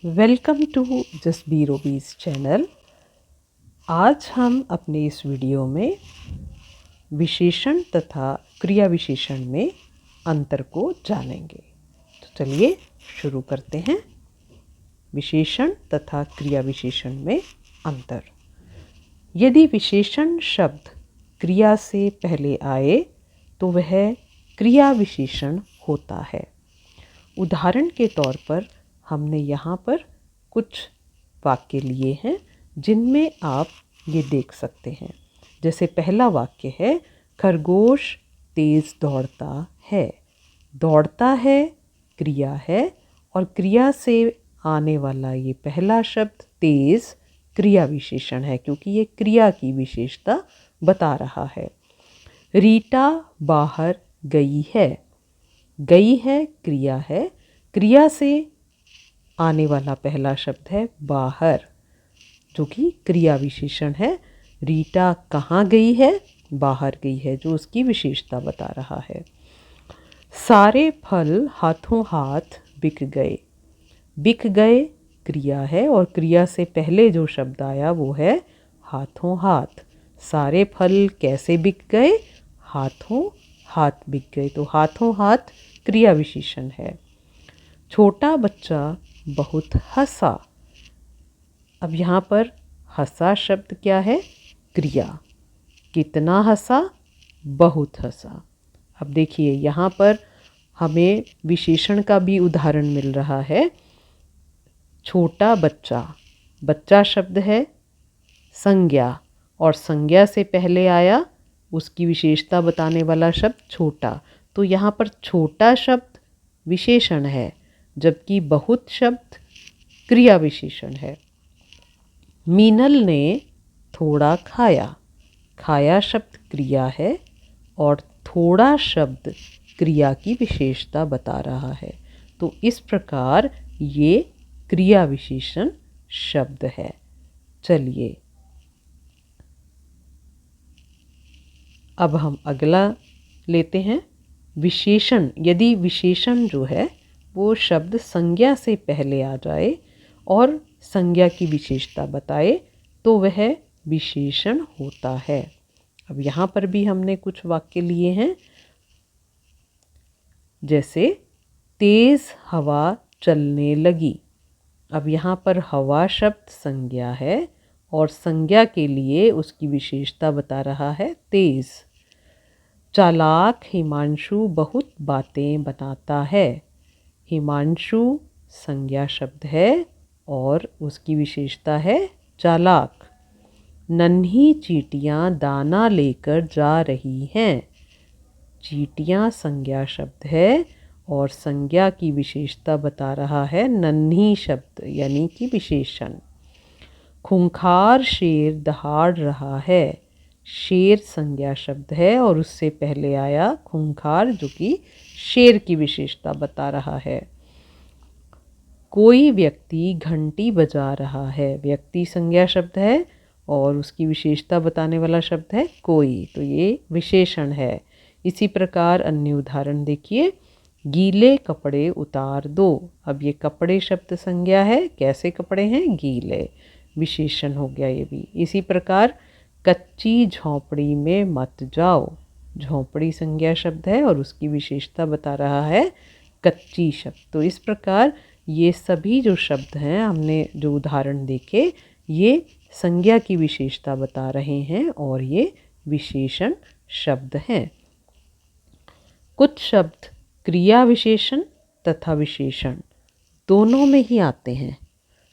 Welcome to just B Robbie's channel. आज हम अपने इस वीडियो में विशेषण तथा क्रिया विशेषण में अंतर को जानेंगे। तो चलिए शुरू करते हैं। विशेषण तथा क्रिया विशेषण में अंतर। यदि विशेषण शब्द क्रिया से पहले आए तो वह क्रिया विशेषण होता है। उदाहरण के तौर पर हमने यहाँ पर कुछ वाक्य लिए हैं जिनमें आप ये देख सकते हैं। जैसे पहला वाक्य है, खरगोश तेज दौड़ता है। दौड़ता है क्रिया है और क्रिया से आने वाला ये पहला शब्द तेज क्रिया विशेषण है, क्योंकि ये क्रिया की विशेषता बता रहा है। रीटा बाहर गई है। गई है क्रिया है, क्रिया से आने वाला पहला शब्द है बाहर, जो कि क्रिया विशेषण है। रीटा कहाँ गई है? बाहर गई है, जो उसकी विशेषता बता रहा है। सारे फल हाथों हाथ बिक गए। बिक गए क्रिया है और क्रिया से पहले जो शब्द आया वो है हाथों हाथ। सारे फल कैसे बिक गए? हाथों हाथ बिक गए, तो हाथों हाथ क्रिया विशेषण है। छोटा बच्चा बहुत हंसा। अब यहाँ पर हंसा शब्द क्या है? क्रिया। कितना हंसा? बहुत हंसा। अब देखिए यहाँ पर हमें विशेषण का भी उदाहरण मिल रहा है। छोटा बच्चा, बच्चा शब्द है संज्ञा और संज्ञा से पहले आया उसकी विशेषता बताने वाला शब्द छोटा, तो यहाँ पर छोटा शब्द विशेषण है जबकि बहुत शब्द क्रिया विशेषण है। मीनल ने थोड़ा खाया। खाया शब्द क्रिया है और थोड़ा शब्द क्रिया की विशेषता बता रहा है, तो इस प्रकार ये क्रिया विशेषण शब्द है। चलिए अब हम अगला लेते हैं। विशेषण। यदि विशेषण जो है वो शब्द संज्ञा से पहले आ जाए और संज्ञा की विशेषता बताए तो वह विशेषण होता है। अब यहाँ पर भी हमने कुछ वाक्य लिए हैं। जैसे तेज हवा चलने लगी। अब यहाँ पर हवा शब्द संज्ञा है और संज्ञा के लिए उसकी विशेषता बता रहा है तेज। चालाक हिमांशु बहुत बातें बनाता है। हिमांशु संज्ञा शब्द है और उसकी विशेषता है चालाक। नन्ही चींटियाँ दाना लेकर जा रही हैं। चींटियाँ संज्ञा शब्द है और संज्ञा की विशेषता बता रहा है नन्ही शब्द यानी कि विशेषण। खूंखार शेर दहाड़ रहा है। शेर संज्ञा शब्द है और उससे पहले आया खूंखार, जो कि शेर की विशेषता बता रहा है। कोई व्यक्ति घंटी बजा रहा है। व्यक्ति संज्ञा शब्द है और उसकी विशेषता बताने वाला शब्द है कोई, तो ये विशेषण है। इसी प्रकार अन्य उदाहरण देखिए। गीले कपड़े उतार दो। अब ये कपड़े शब्द संज्ञा है। कैसे कपड़े हैं? गीले, विशेषण हो गया ये भी। इसी प्रकार कच्ची झोंपड़ी में मत जाओ। झोंपड़ी संज्ञा शब्द है और उसकी विशेषता बता रहा है कच्ची शब्द। तो इस प्रकार ये सभी जो शब्द हैं हमने जो उदाहरण देखे ये संज्ञा की विशेषता बता रहे हैं और ये विशेषण शब्द हैं। कुछ शब्द क्रिया विशेषण तथा विशेषण दोनों में ही आते हैं,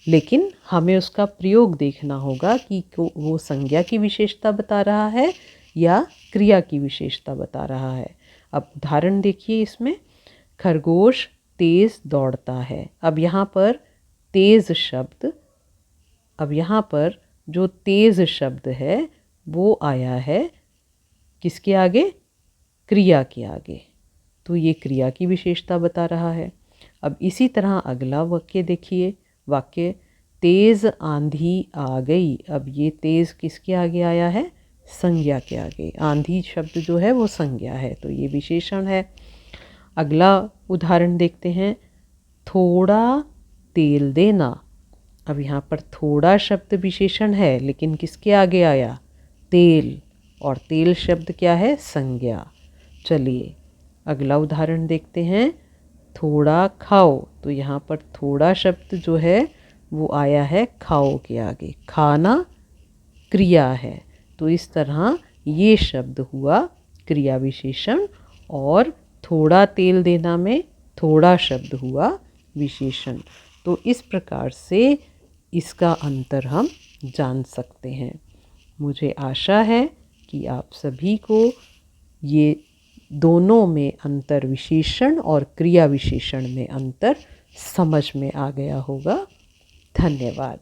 लेकिन हमें उसका प्रयोग देखना होगा कि वो संज्ञा की विशेषता बता रहा है या क्रिया की विशेषता बता रहा है। अब उदाहरण देखिए इसमें। खरगोश तेज दौड़ता है। अब यहाँ पर तेज शब्द, अब यहाँ पर जो तेज शब्द है वो आया है किसके आगे? क्रिया के आगे, तो ये क्रिया की विशेषता बता रहा है। अब इसी तरह अगला वाक्य देखिए। वाक्य तेज आंधी आ गई। अब ये तेज किसके आगे आया है? संज्ञा के आगे। आंधी शब्द जो है वो संज्ञा है, तो ये विशेषण है। अगला उदाहरण देखते हैं। थोड़ा तेल देना। अब यहाँ पर थोड़ा शब्द विशेषण है, लेकिन किसके आगे आया? तेल। और तेल शब्द क्या है? संज्ञा। चलिए अगला उदाहरण देखते हैं। थोड़ा खाओ, तो यहाँ पर थोड़ा शब्द जो है वो आया है खाओ के आगे। खाना क्रिया है, तो इस तरह ये शब्द हुआ क्रिया विशेषण, और थोड़ा तेल देना में थोड़ा शब्द हुआ विशेषण। तो इस प्रकार से इसका अंतर हम जान सकते हैं। मुझे आशा है कि आप सभी को ये दोनों में अंतर, विशेषण और क्रिया विशेषण में अंतर समझ में आ गया होगा। धन्यवाद।